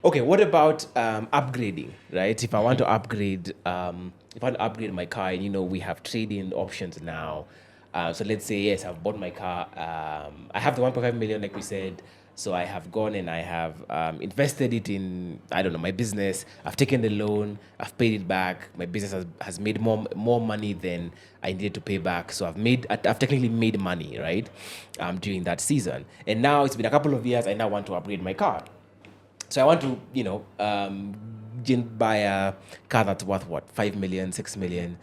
Okay, what about upgrading, right? If I want to upgrade, if I want to upgrade my car, and we have trading options now. So let's say yes, I've bought my car. I have the 1.5 million, like we said. So I have gone and I have invested it in, I don't know, my business. I've taken the loan. I've paid it back. My business has made more money than I needed to pay back. So I've technically made money, right? During that season. And now it's been a couple of years. I now want to upgrade my car. So I want to, buy a car that's worth what, 5 million, 6 million.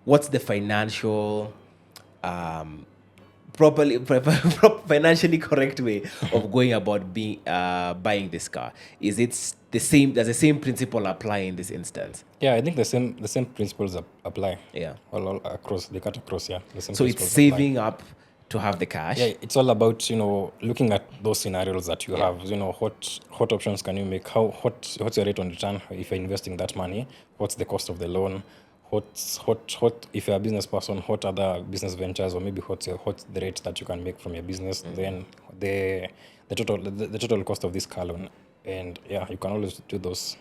What's the financial, financially correct way of going about buying this car? Is it the same? Does the same principle apply in this instance? Yeah, I think the same principles apply. Yeah. All across, they cut across. Yeah, the same. So it's saving up to have the cash. Yeah, it's all about looking at those scenarios that you have. What options can you make? What's your rate on return if you're investing that money? What's the cost of the loan? What if you're a business person? What other business ventures, or maybe what's the rate that you can make from your business? Then the total cost of this car loan, and yeah, you can always do those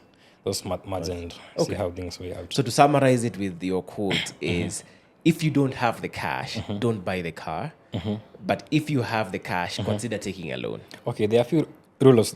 maths and see how things weigh out. So to summarize it with your quote is, if you don't have the cash, don't buy the car. But if you have the cash, consider taking a loan. Okay, there are a few rules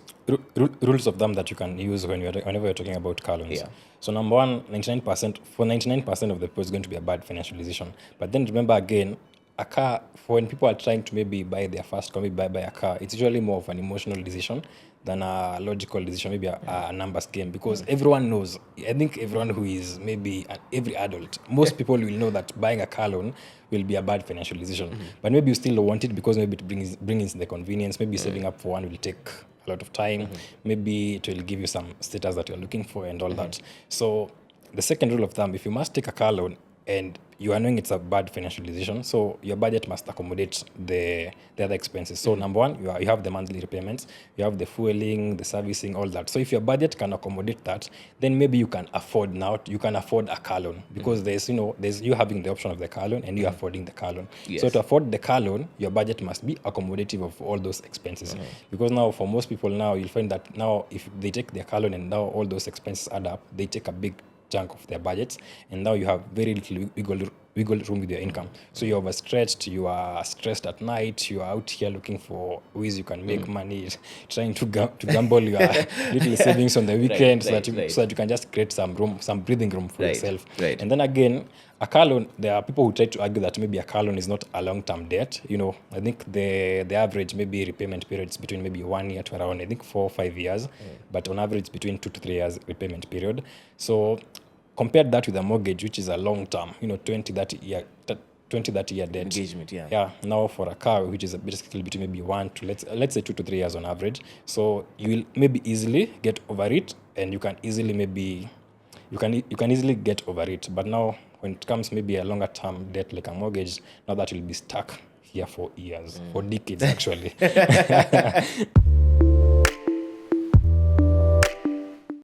of thumb that you can use whenever you're talking about car loans. Yeah. So number one, 99% of the people is going to be a bad financial decision. But then remember again, a car, for when people are trying to maybe buy their first car, maybe buy a car, it's usually more of an emotional decision than a logical decision, maybe a numbers game, because everyone knows. I think everyone who is maybe every adult, most people will know that buying a car loan will be a bad financial decision. But maybe you still want it because maybe it brings the convenience. Maybe saving up for one will take a lot of time. Maybe it will give you some status that you're looking for and all that. So the second rule of thumb, if you must take a car loan and you are knowing it's a bad financial decision, so your budget must accommodate the other expenses. So number one, you have the monthly repayments, you have the fueling, the servicing, all that. So if your budget can accommodate that, then maybe you can afford a car loan, because there's you having the option of the car loan and you affording the car loan. Yes. So to afford the car loan, your budget must be accommodative of all those expenses. Because now for most people now, you'll find that now if they take their car loan and now all those expenses add up, they take a big chunk of their budgets, and now you have very little wiggle room with your income. So you're overstretched, you are stressed at night, you are out here looking for ways you can make money, trying to gamble your little savings on the weekend, so that you can just create some breathing room for yourself. Right. And then again, a car loan, there are people who try to argue that maybe a car loan is not a long-term debt. I think the average maybe repayment period is between maybe 1 year to around, I think 4 or 5 years, but on average between 2 to 3 years repayment period. So compare that with a mortgage, which is a long-term, 20, 30 year debt. Engagement, yeah. Yeah. Now for a car, which is basically between maybe 1 to let's say 2 to 3 years on average. So you will maybe easily get over it, and you can easily get over it. But now when it comes maybe a longer term debt like a mortgage, now that will be stuck here for years, for decades actually.